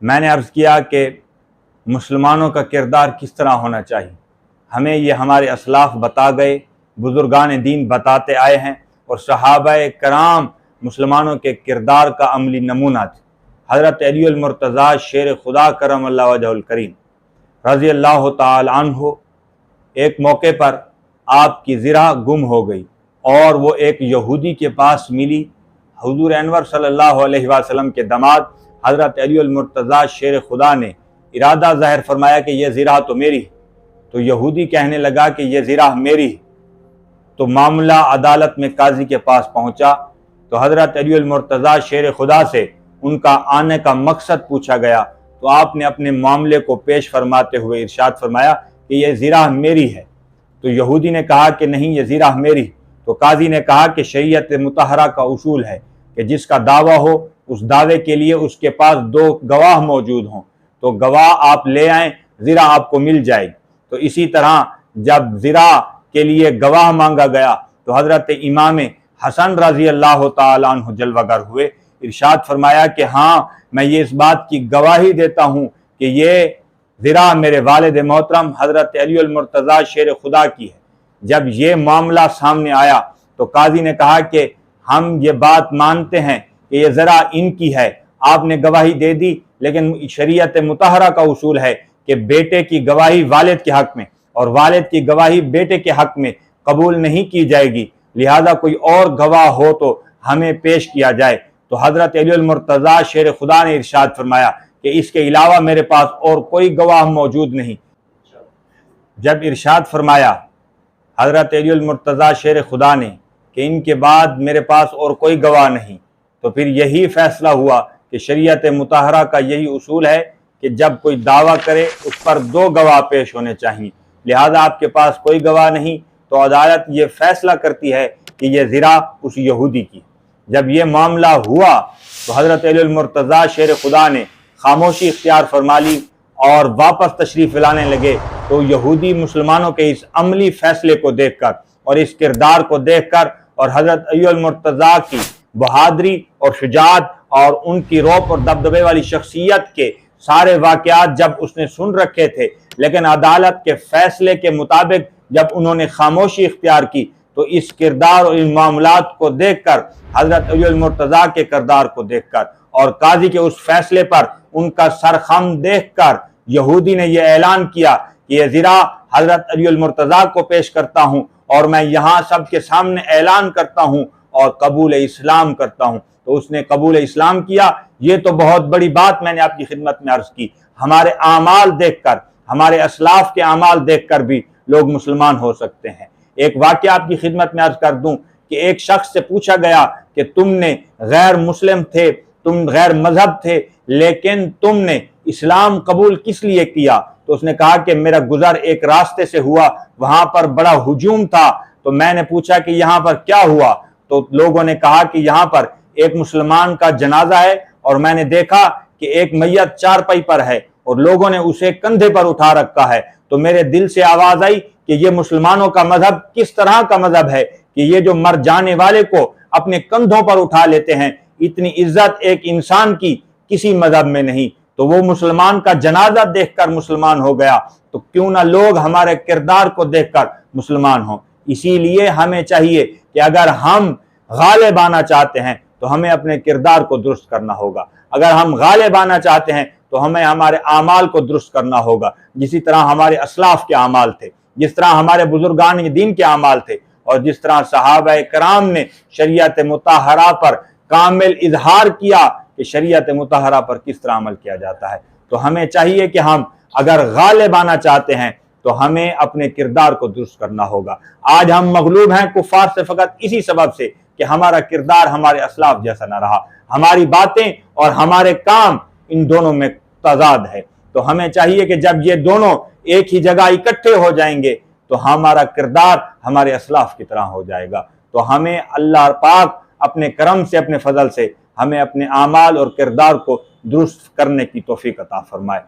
मैंने अर्ज़ किया कि मुसलमानों का किरदार किस तरह होना चाहिए। हमें ये हमारे असलाफ बता गए, बुज़ुर्गान दीन बताते आए हैं, और सहाबाए कराम मुसलमानों के किरदार का अमली नमूना थे। हज़रत अली अल मुर्तज़ा शेर खुदा करम अल्लाह वजहुल करीम रज़ी अल्लाह ताला अन्हु, एक मौके पर आपकी ज़िरा गुम हो गई और वो एक यहूदी के पास मिली। हुज़ूर अनवर सल्लल्लाहु अलैहि वसल्लम के दामाद हज़रत अली अल मुर्तज़ा शेर खुदा ने इरादा ज़ाहिर फरमाया कि यह ज़िरा तो मेरी है। तो यहूदी कहने लगा कि यह ज़िरा मेरी है। तो मामला अदालत में काजी के पास पहुंचा। तो हज़रत अली अल मुर्तज़ा शेर खुदा से उनका आने का मकसद पूछा गया। तो आपने अपने मामले को पेश फरमाते हुए इरशाद फरमाया कि यह ज़िरा मेरी है। तो यहूदी ने कहा कि नहीं, यह ज़िरा मेरी। तो काजी ने कहा कि शरीयत मुतहरा का उसूल है कि जिसका दावा हो उस दावे के लिए उसके पास दो गवाह मौजूद हों। तो गवाह आप ले आएँ, ज़िरा आपको मिल जाएगी। तो इसी तरह जब ज़िरा के लिए गवाह मांगा गया तो हज़रत इमाम हसन रज़ी अल्लाह ताला अन्हु जलवागर हुए। इरशाद फरमाया कि हाँ, मैं ये इस बात की गवाही देता हूँ कि ये ज़िरा मेरे वालिद मोहतरम हज़रत अली अल मुर्तज़ा शेर खुदा की है। जब ये मामला सामने आया तो काजी ने कहा कि हम ये बात मानते हैं कि ये ज़रा इनकी है, आपने गवाही दे दी, लेकिन शरीयत मुतहरा का उसूल है कि बेटे की गवाही वालिद के हक़ में और वालिद की गवाही बेटे के हक़ में कबूल नहीं की जाएगी, लिहाजा कोई और गवाह हो तो हमें पेश किया जाए। तो हज़रत अली अल मुर्तज़ा शेर खुदा ने इरशाद फरमाया कि इसके अलावा मेरे पास और कोई गवाह मौजूद नहीं। जब इरशाद फरमाया हज़रत अली अल मुर्तज़ा शेर खुदा ने कि इनके बाद मेरे पास और कोई गवाह नहीं, तो फिर यही फैसला हुआ कि शरीयत मुतहरा का यही उसूल है कि जब कोई दावा करे उस पर दो गवाह पेश होने चाहिए। लिहाजा आपके पास कोई गवाह नहीं, तो अदालत ये फैसला करती है कि यह ज़िरा उस यहूदी की। जब ये मामला हुआ तो हज़रत अली अल मुर्तज़ा शेर खुदा ने खामोशी इख्तियार फरमा ली और वापस तशरीफ़ लाने लगे। तो यहूदी मुसलमानों के इस अमली फैसले को देखकर और इस किरदार को देखकर और हज़रत अली अल मुर्तज़ा की बहादरी और शुजाअत और उनकी रौब और दबदबे वाली शख्सियत के सारे वाक़यात जब उसने सुन रखे थे, लेकिन अदालत के फैसले के मुताबिक जब उन्होंने खामोशी इख्तियार की, तो इस किरदार और इन मामलात को देखकर, हज़रत अली अल मुर्तज़ा के किरदार को देखकर और काजी के उस फैसले पर उनका सरखम देखकर यहूदी ने यह ऐलान किया कि यह ज़िरा हज़रत अली अल मुर्तज़ा को पेश करता हूँ और मैं यहाँ सबके सामने ऐलान करता हूँ और कबूल इस्लाम करता हूँ। तो उसने कबूल इस्लाम किया। ये तो बहुत बड़ी बात मैंने आपकी खिदमत में अर्ज़ की। हमारे आमाल देखकर, हमारे असलाफ के आमाल देखकर भी लोग मुसलमान हो सकते हैं। एक वाक़या आपकी खिदमत में अर्ज़ कर दूँ कि एक शख्स से पूछा गया कि तुमने गैर मुस्लिम थे, तुम गैर मजहब थे, लेकिन तुमने इस्लाम कबूल किस लिए किया? तो उसने कहा कि मेरा गुजर एक रास्ते से हुआ, वहां पर बड़ा हुजूम था, तो मैंने पूछा कि यहाँ पर क्या हुआ? तो लोगों ने कहा कि यहाँ पर एक मुसलमान का जनाजा है और मैंने देखा कि एक मैयत चारपाई पर है और लोगों ने उसे कंधे पर उठा रखा है। तो मेरे दिल से आवाज आई कि ये मुसलमानों का मजहब किस तरह का मजहब है कि ये जो मर जाने वाले को अपने कंधों पर उठा लेते हैं। इतनी इज्जत एक इंसान की किसी मजहब में नहीं। तो वो मुसलमान का जनाजा देखकर मुसलमान हो गया, तो क्यों ना लोग हमारे किरदार को देखकर मुसलमान हो। इसीलिए हमें चाहिए कि अगर हम गालिब आना चाहते हैं तो हमें अपने किरदार को दुरुस्त करना होगा। अगर हम गालिब आना चाहते हैं तो हमें हमारे आमाल को दुरुस्त करना होगा, जिसी तरह हमारे असलाफ के आमाल थे, जिस तरह हमारे बुजुर्गान दीन के आमाल थे और जिस तरह सहाबाए कराम ने शरीयत मुतहरा पर कामिल इजहार किया कि शरीयत मुतहरा पर किस तरह अमल किया जाता है। तो हमें चाहिए कि हम अगर गालिब आना चाहते हैं तो हमें अपने किरदार को दुरुस्त करना होगा। आज हम मगलूब हैं कुफार से फ़कत इसी सबब से कि हमारा किरदार हमारे असलाफ जैसा ना रहा। हमारी बातें और हमारे काम इन दोनों में तजाद है। तो हमें चाहिए कि जब ये दोनों एक ही जगह इकट्ठे हो जाएंगे तो हमारा किरदार हमारे असलाफ की तरह हो जाएगा। तो हमें अल्लाह पाक अपने करम से, अपने फजल से हमें अपने आमाल और किरदार को दुरुस्त करने की तौफीक अता फरमाए।